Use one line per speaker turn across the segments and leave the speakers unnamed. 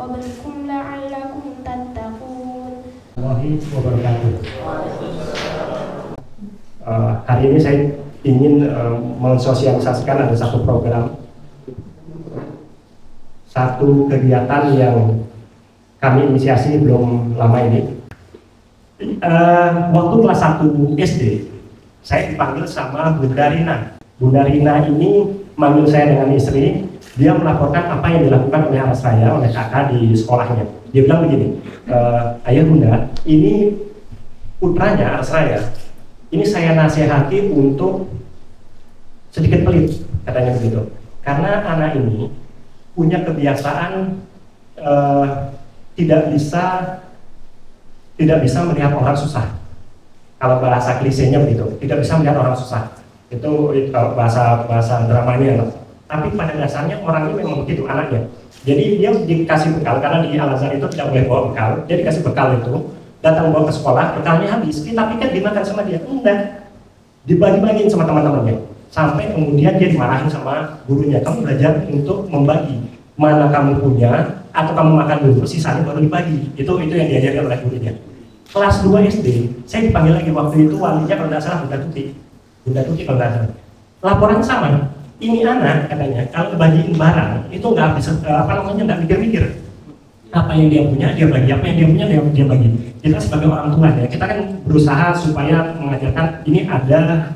قبلكم لعلكم تتقون.
Warahmatullahi wabarakatuh. Hari ini saya ingin mensosialisasikan ada satu program, satu kegiatan yang kami inisiasi belum lama ini. Waktu kelas 1 SD, saya dipanggil sama Bunda Rina. Bunda Rina ini manggil saya dengan istri. Dia melaporkan apa yang dilakukan oleh anak saya, oleh kakak di sekolahnya. Dia bilang begini, ayah Bunda, ini putranya anak saya, ini saya nasihati untuk sedikit pelit, katanya begitu. Karena anak ini punya kebiasaan tidak bisa melihat orang susah. Kalau bahasa klisenya begitu, tidak bisa melihat orang susah. Itu bahasa dramanya. Tapi pada dasarnya orangnya memang begitu anaknya. Jadi dia dikasih bekal, karena di Al-Azhar itu tidak boleh bawa bekal. Dia dikasih bekal itu, datang bawa ke sekolah, bekalnya habis. Tapi kan dimakan sama dia, enggak. Dibagi-bagiin sama teman-temannya. Sampai kemudian dia dimarahin sama gurunya. Kamu belajar untuk membagi. Mana kamu punya, atau kamu makan dulu, sisanya baru dibagi. Itu yang diajarkan oleh gurunya. Kelas 2 SD, saya dipanggil lagi waktu itu, walinya kalau tidak salah Bunda Tuti. Bunda Tuti kalau tidak salah. Laporan sama. Ini anak katanya kalau bagiin barang itu nggak bisa nggak mikir-mikir apa yang dia punya dia bagi, apa yang dia punya dia bagi. Kita sebagai orang tua ya, kita kan berusaha supaya mengajarkan ini ada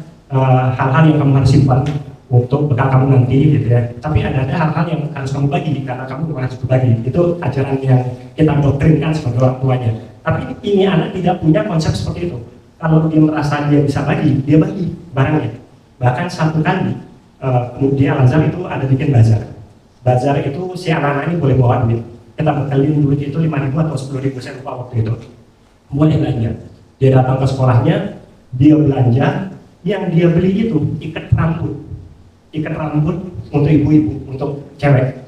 hal-hal yang kamu harus simpan untuk bekal kamu nanti gitu ya. Tapi ada hal-hal yang harus kamu bagi karena kamu harus berbagi. Itu ajaran yang kita doktrinkan sebagai orang tuanya. Tapi ini anak tidak punya konsep seperti itu. Kalau dia merasa dia bisa bagi, dia bagi barangnya. Bahkan satu kali kemudian Al-Azhar itu ada bikin bazar. Bazar itu si anak-anak ini boleh bawa duit. Kita bekalin duit itu 5.000 atau 10.000, saya lupa waktu itu. Boleh belanja. Dia datang ke sekolahnya, dia belanja. Yang dia beli itu ikat rambut untuk ibu-ibu, untuk cewek.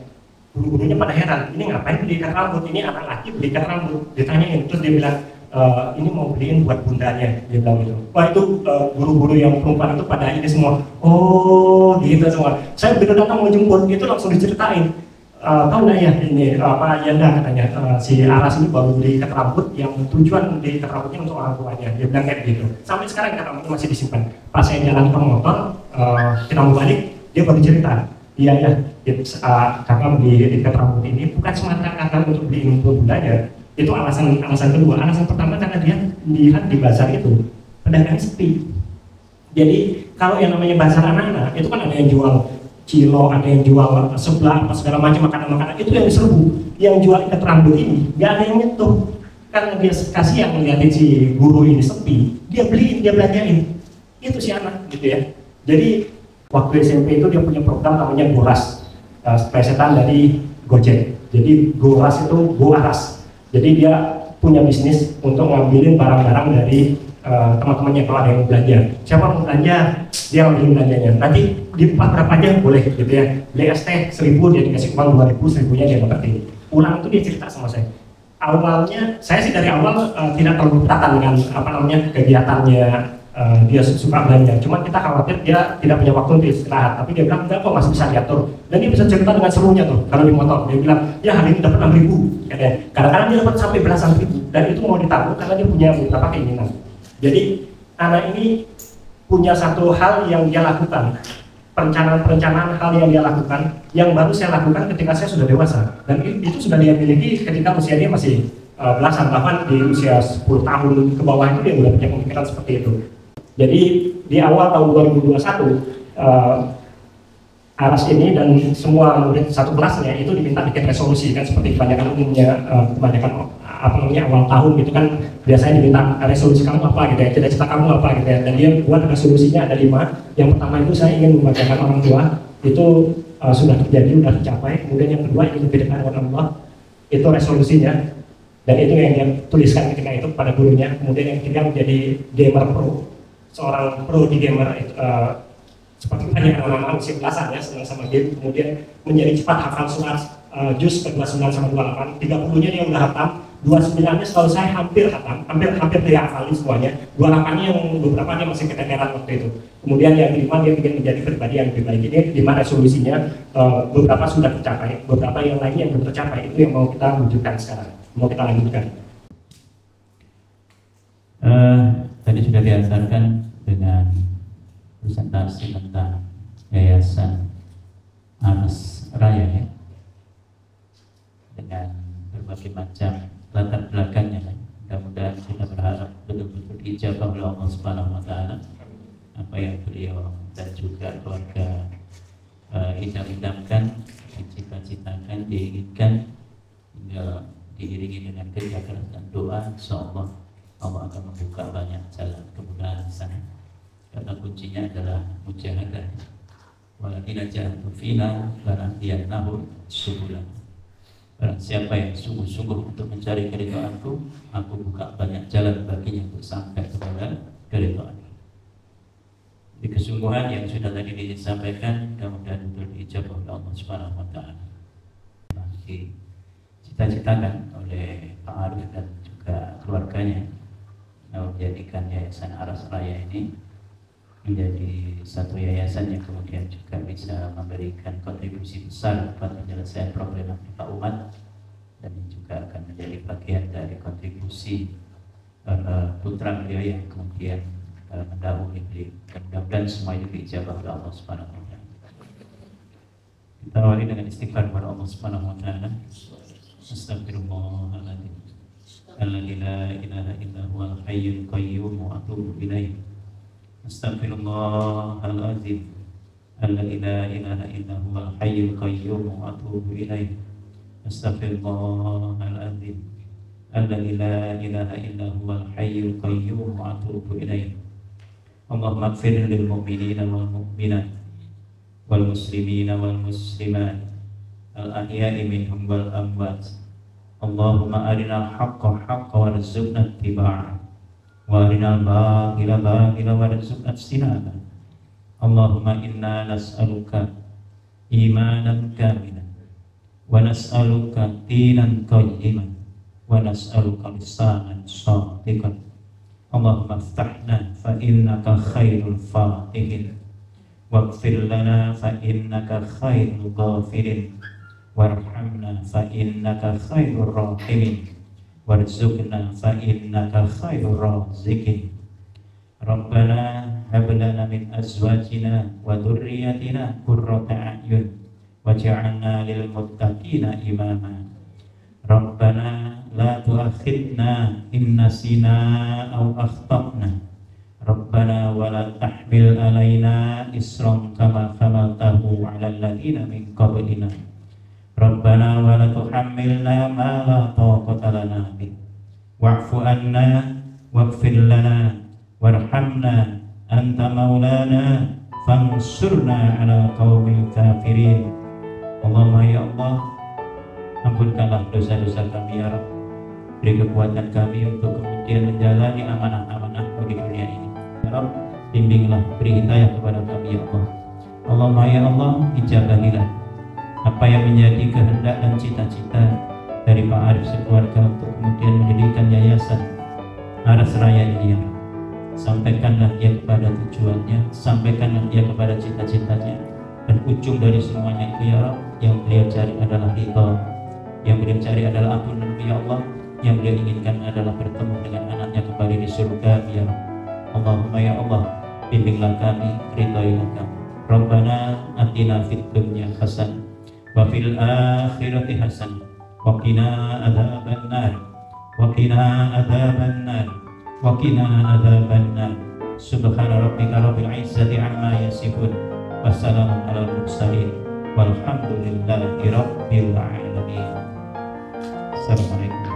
Guru-gurunya pada heran, ini ngapain beli ikat rambut? Ini anak laki beli ikat rambut. Ditanyain, terus dia bilang, ini mau beliin buat bundanya, dia bilang gitu. Wah itu guru-guru yang perempuan itu pada ini semua, oh gitu semua. Saya begitu datang mau jemput, itu langsung diceritain. Tahu nggak ya ini apa Yanda katanya, si Aras ini baru beli ikat rambut yang tujuan beli ikat rambutnya untuk orang tuanya. Dia bilang kayak gitu. Sampai sekarang ikat rambutnya masih disimpan. Pas saya jalan ke motor, kita mau balik, dia baru cerita. Iya ya, kakak beli ikat rambut ini bukan semata karena untuk beliin untuk bundanya. Itu alasan kedua. Alasan pertama karena dia lihat di bazar itu pedagangnya sepi. Jadi kalau yang namanya bazar anak-anak itu kan ada yang jual cilo, ada yang jual seblak, apa segala macam makanan-makanan itu yang diserbu. Yang jual ikat rambut ini nggak ada yang nyentuh karena dia kasihan ngeliatin si guru ini sepi. Dia beliin, dia belanjain. Itu si anak gitu ya. Jadi waktu SMP itu dia punya program namanya Goras, plesetan dari Gojek. Jadi Goras itu Go Aras. Jadi dia punya bisnis untuk ngambilin barang-barang dari teman-temannya kalau ada yang belanja. Siapa mau belanja, dia ngambilin belanjanya. Nanti diupah berapa aja boleh gitu ya. Beli es teh 1.000 dia dikasih uang 2.000, 1.000-nya dia dapetin. Pulang itu dia cerita sama saya. Awalnya saya sih dari awal tidak terlalu beratan dengan kegiatannya. Dia suka belanja, cuma kita khawatir dia tidak punya waktu untuk istirahat. Tapi dia bilang enggak kok, masih bisa diatur. Dan dia bisa cerita dengan serunya tuh kalau di motor. Dia bilang ya hari ini dapat 6.000 katanya. Kadang-kadang dia dapat sampai belasan ribu dan itu mau ditabung karena dia punya beberapa keinginan. Jadi anak ini punya satu hal yang dia lakukan, perencanaan hal yang dia lakukan yang baru saya lakukan ketika saya sudah dewasa, dan itu sudah dia miliki ketika usia dia masih belasan, bahkan di usia 10 tahun ke bawah itu dia sudah punya pemikiran seperti itu. Jadi di awal tahun 2021 Aras ini dan semua murid satu kelasnya itu diminta bikin resolusi, kan seperti kebanyakan umumnya awal tahun gitu kan biasanya diminta resolusi kamu apa gitu ya, cita-cita kamu apa gitu ya, dan dia buat resolusinya ada 5. Yang pertama itu saya ingin membacakan orang tua, itu sudah terjadi, sudah tercapai. Kemudian yang kedua ingin lebih dekat dengan Allah, itu resolusinya, dan itu yang dia tuliskan ketika itu pada gurunya. Kemudian yang ketiga menjadi gamer pro, seorang pro di gamer itu, seperti banyak anak-anak usia belasan ya senang sama game. Kemudian menjadi cepat hafal surat juz ke 29 sama 28, 30-nya dia udah hafal, 29-nya setahu saya hampir dihafalin semuanya. 28-nya yang beberapa masih keteteran waktu itu. Kemudian yang kelima dia ingin menjadi pribadi yang lebih baik. Ini di mana solusinya beberapa sudah tercapai, beberapa yang lainnya yang belum tercapai. Itu yang mau kita wujudkan sekarang, mau kita lanjutkan.
Tadi sudah diantarkan dengan presentasi tentang Yayasan Aras Raya ya, dengan berbagai macam latar belakangnya. Mudah-mudahan kita berharap betul-betul diijabah oleh Allah Subhanahu wa Ta'ala apa yang beliau dan juga keluarga idam-idamkan, dicita-citakan, diinginkan, tinggal diiringi dengan kerja keras dan doa. Insyaallah Allah akan membuka banyak jalan kemudahan di sana. Kata kuncinya adalah mujahadah. Walakin jahadu fina lanahdiyannahum subulana. Barang siapa yang sungguh-sungguh untuk mencari keridhaanku, aku buka banyak jalan baginya untuk sampai kepada keridhaan. Di kesungguhan yang sudah tadi disampaikan, mudah-mudahan untuk diijabah oleh Allah Subhanahu wa Ta'ala. Dicita-citakan oleh Pak Arif dan juga keluarganya menjadikan Yayasan Aras Raya ini menjadi satu yayasan yang kemudian juga bisa memberikan kontribusi besar buat penyelesaian problematika umat, dan juga akan menjadi bagian dari kontribusi putra beliau yang kemudian mendahului beliau. Mudah-mudahan semua itu diijabah oleh Allah Subhanahu wa Ta'ala. Kita awali dengan istighfar kepada Allah Subhanahu wa Ta'ala. Astagfirullahaladzim. Alladzi la ilaha illa huwal hayyul qayyum wa atubu ilaih. Astaghfirullahaladzim. Alladzi la ilaha illa huwal hayyul qayyum wa atubu ilaih. Astaghfirullahaladzim. Alladzi la ilaha illa huwal hayyul qayyum wa atubu ilaih. Allahumma ighfir lil mu'minina wal mu'minat wal muslimina wal muslimat al ahya'i minhum wal amwat. Allahumma arinal haqqa haqqa warzuqna ittiba'ah wa arinal batila batila warzuqna ijtinabah. Allahumma inna nas'aluka imanan kamilan wa nas'aluka dinan qayyiman wa nas'aluka lisanan shadiqan. Allahumma aftahna fa innaka khairul fatihin waghfir lana fa innaka khairul ghafirin warhamna fa innaka khairur rahimin warzuqna fa innaka khairur raziqin. Rabbana hab lana min azwajina wa dhurriyyatina qurrata a'yun waj'alna lil muttaqina imama. Rabbana la tu'akhidna in nasina aw akhtana. Rabbana wa la tahmil alaina isran kama hamaltahu 'alal ladzina min qablina. Rabbana wa la tuhammilna ma la taqata lana bih. Wa'fu anna waghfir lana warhamna anta maulana fansurna 'ala qaumil kafirin. Allahumma ya Allah, ampunkanlah dosa-dosa kami ya Rabb. Beri kekuatan kami untuk kemudian menjalani amanah-amanah-Mu di dunia ini. Ya Rabb, bimbinglah, beri hidayah kepada kami ya Allah. Allahumma ya Allah, ijabahilah apa yang menjadi kehendak dan cita-cita dari Pak Arif sekeluarga untuk kemudian mendirikan Yayasan Aras Raya ini ya Rabb. Sampaikanlah dia kepada tujuannya, sampaikanlah dia kepada cita-citanya, dan ujung dari semuanya itu ya Rabb, yang beliau cari adalah ridha, yang beliau cari adalah ampunan ya Allah, yang beliau inginkan adalah bertemu dengan anaknya kembali di surga ya Rabb. Allahumma ya Allah, bimbinglah kami, ridhoilah kami. Rabbana atina fid dunya hasanah wa fil akhirati hasanah wa qina adzabannar wa qina adzabannar wa qina adzabannar. Subhana rabbika rabbil izzati amma yasifun wa salamun alal mursalin walhamdulillahi rabbil alamin. Assalamualaikum.